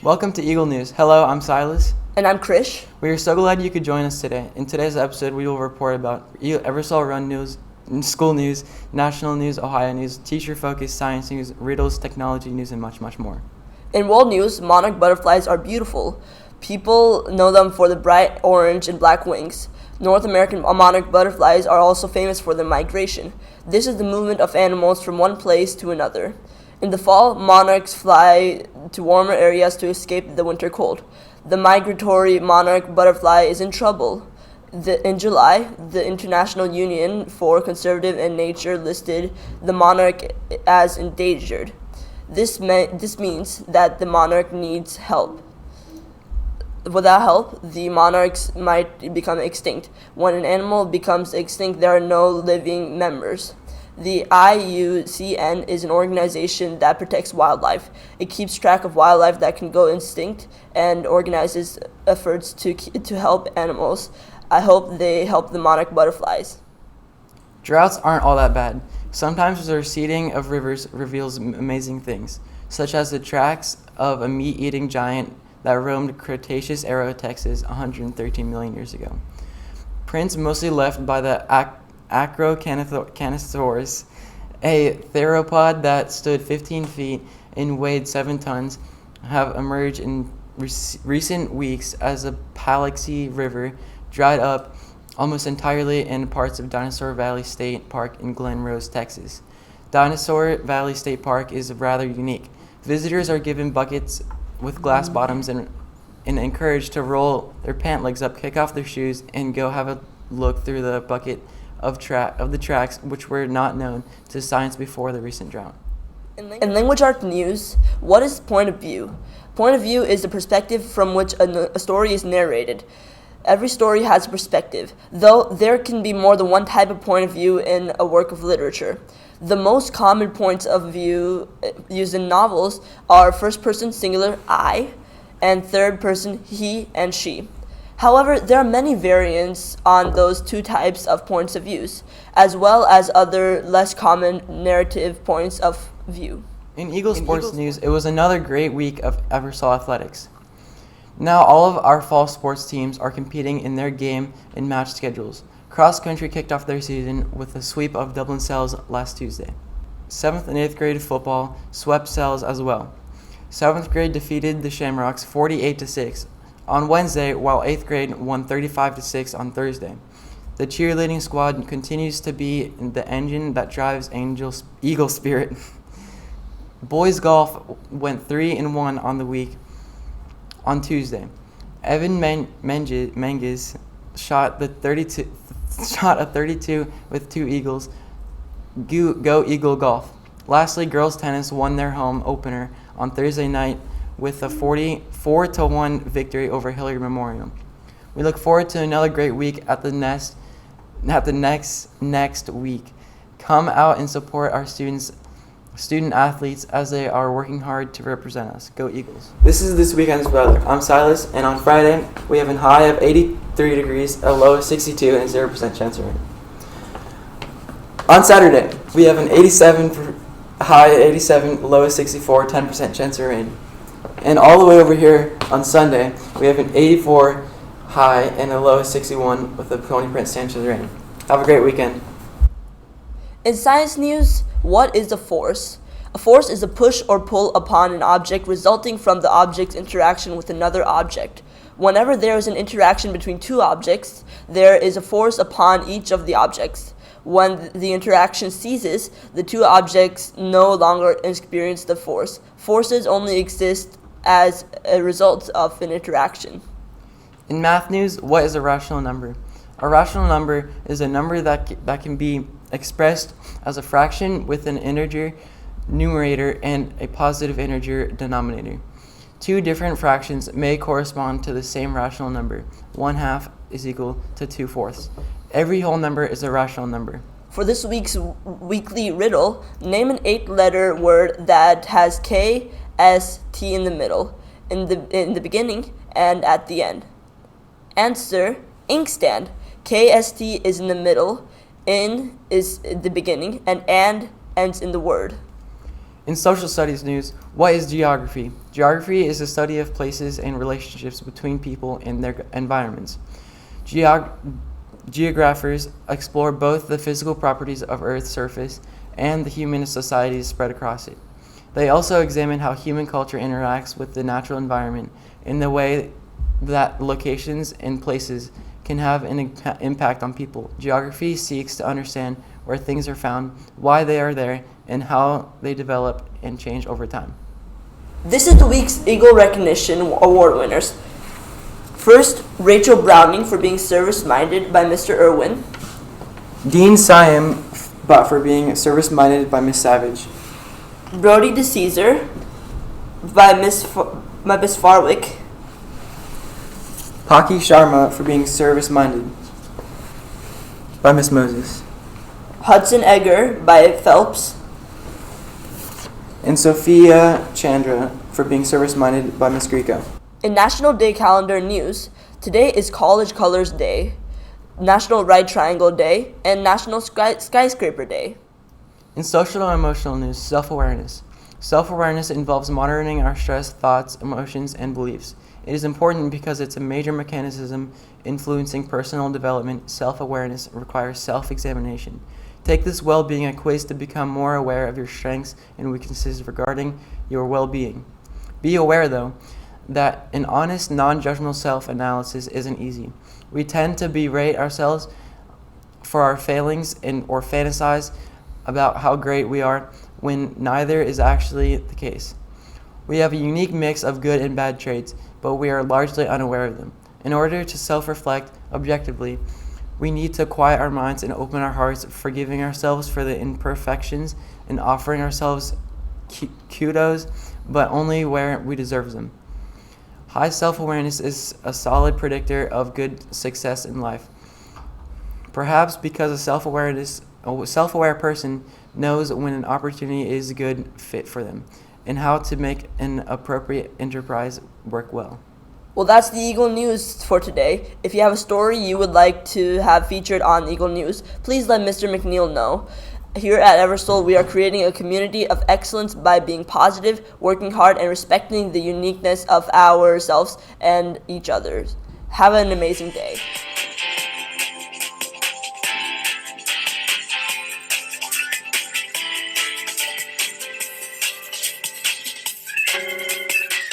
Welcome to Eagle News. Hello, I'm Silas. And I'm Krish. We are so glad you could join us today. In today's episode, we will report about Eversole Run news, school news, national news, Ohio news, teacher-focused science news, riddles, technology news, and much, much more. In world news, monarch butterflies are beautiful. People know them for the bright orange and black wings. North American monarch butterflies are also famous for their migration. This is the movement of animals from one place to another. In the fall, monarchs fly to warmer areas to escape the winter cold. The migratory monarch butterfly is in trouble. In July, the International Union for Conservation and Nature listed the monarch as endangered. This means that the monarch needs help. Without help, the monarchs might become extinct. When an animal becomes extinct, there are no living members. The IUCN is an organization that protects wildlife. It keeps track of wildlife that can go extinct and organizes efforts to help animals. I hope they help the monarch butterflies. Droughts aren't all that bad. Sometimes the receding of rivers reveals amazing things, such as the tracks of a meat-eating giant that roamed Cretaceous era Texas 113 million years ago. Prints mostly left by the Acrocanosaurus, a theropod that stood 15 feet and weighed 7 tons, have emerged in recent weeks as the Paluxy River dried up almost entirely in parts of Dinosaur Valley State Park in Glen Rose, Texas. Dinosaur Valley State Park is rather unique. Visitors are given buckets with glass bottoms and encouraged to roll their pant legs up, kick off their shoes, and go have a look through the bucket of the tracks which were not known to science before the recent drought. In language art news, what is point of view? Point of view is the perspective from which a story is narrated. Every story has a perspective, though there can be more than one type of point of view in a work of literature. The most common points of view used in novels are first-person singular I and third-person he and she. However, there are many variants on those two types of points of views, as well as other less common narrative points of view. In Eagle Sports News, it was another great week of Eversole athletics. Now all of our fall sports teams are competing in their game and match schedules. Cross country kicked off their season with a sweep of Dublin Cells last Tuesday. 7th and 8th grade football swept Cells as well. 7th grade defeated the Shamrocks 48-6 on Wednesday, while 8th grade won 35-6 on Thursday. The cheerleading squad continues to be the engine that drives Eagle spirit. Boys golf went 3-1 on the week on Tuesday. Evan Menges shot a 32 with 2 eagles. Go Eagle Golf. Lastly, girls tennis won their home opener on Thursday night with a 44-1 victory over Hillary Memorial. We look forward to another great week at the next week. Come out and support our student athletes as they are working hard to represent us. Go Eagles. This is this weekend's weather. I'm Silas, and on Friday we have a high of 83 degrees, a low of 62, and a 0% chance of rain. On Saturday, we have an 87 high of 87, low of 64, 10% chance of rain. And all the way over here on Sunday, we have an 84 high and a low of 61 with a 20% chance of rain. Have a great weekend. In science news, what is a force? A force is a push or pull upon an object resulting from the object's interaction with another object. Whenever there is an interaction between two objects, there is a force upon each of the objects. When the interaction ceases, the two objects no longer experience the force. Forces only exist as a result of an interaction. In math news, what is a rational number? A rational number is a number that can be expressed as a fraction with an integer numerator and a positive integer denominator. Two different fractions may correspond to the same rational number. 1/2 is equal to 2/4. Every whole number is a rational number. For this week's weekly riddle, name an 8-letter word that has K, S, T in the middle, in the beginning, and at the end. Answer Inkstand. KST is in the middle, in is the beginning, and ends in the word. In social studies news, what is geography? Geography is the study of places and relationships between people and their environments. Geographers explore both the physical properties of Earth's surface and the human societies spread across it. They also examine how human culture interacts with the natural environment in the way that locations and places can have an impact on people. Geography seeks to understand where things are found, why they are there, and how they develop and change over time. This is the week's Eagle Recognition Award winners. First, Rachel Browning for being service-minded by Mr. Irwin. Dean Siam for being service-minded by Miss Savage. Brody DeCaesar by Miss Farwick. Paki Sharma for being service-minded by Miss Moses. Hudson Egger by Phelps. And Sophia Chandra for being service-minded by Miss Greco. In National Day Calendar news, today is College Colors Day, National Right Triangle Day, and National Skyscraper Day. In social and emotional news, self-awareness. Self-awareness involves monitoring our stress, thoughts, emotions, and beliefs. It is important because it's a major mechanism influencing personal development. Self-awareness requires self-examination. Take this well-being quiz to become more aware of your strengths and weaknesses regarding your well-being. Be aware, though, that an honest, non-judgmental self-analysis isn't easy. We tend to berate ourselves for our failings or fantasize about how great we are when neither is actually the case. We have a unique mix of good and bad traits, but we are largely unaware of them. In order to self-reflect objectively, we need to quiet our minds and open our hearts, forgiving ourselves for the imperfections and offering ourselves kudos, but only where we deserve them. High self-awareness is a solid predictor of good success in life. Perhaps because a self-aware person knows when an opportunity is a good fit for them and how to make an appropriate enterprise work well. Well, that's the Eagle News for today. If you have a story you would like to have featured on Eagle News, please let Mr. McNeil know. Here at Eversole, we are creating a community of excellence by being positive, working hard, and respecting the uniqueness of ourselves and each other's. Have an amazing day.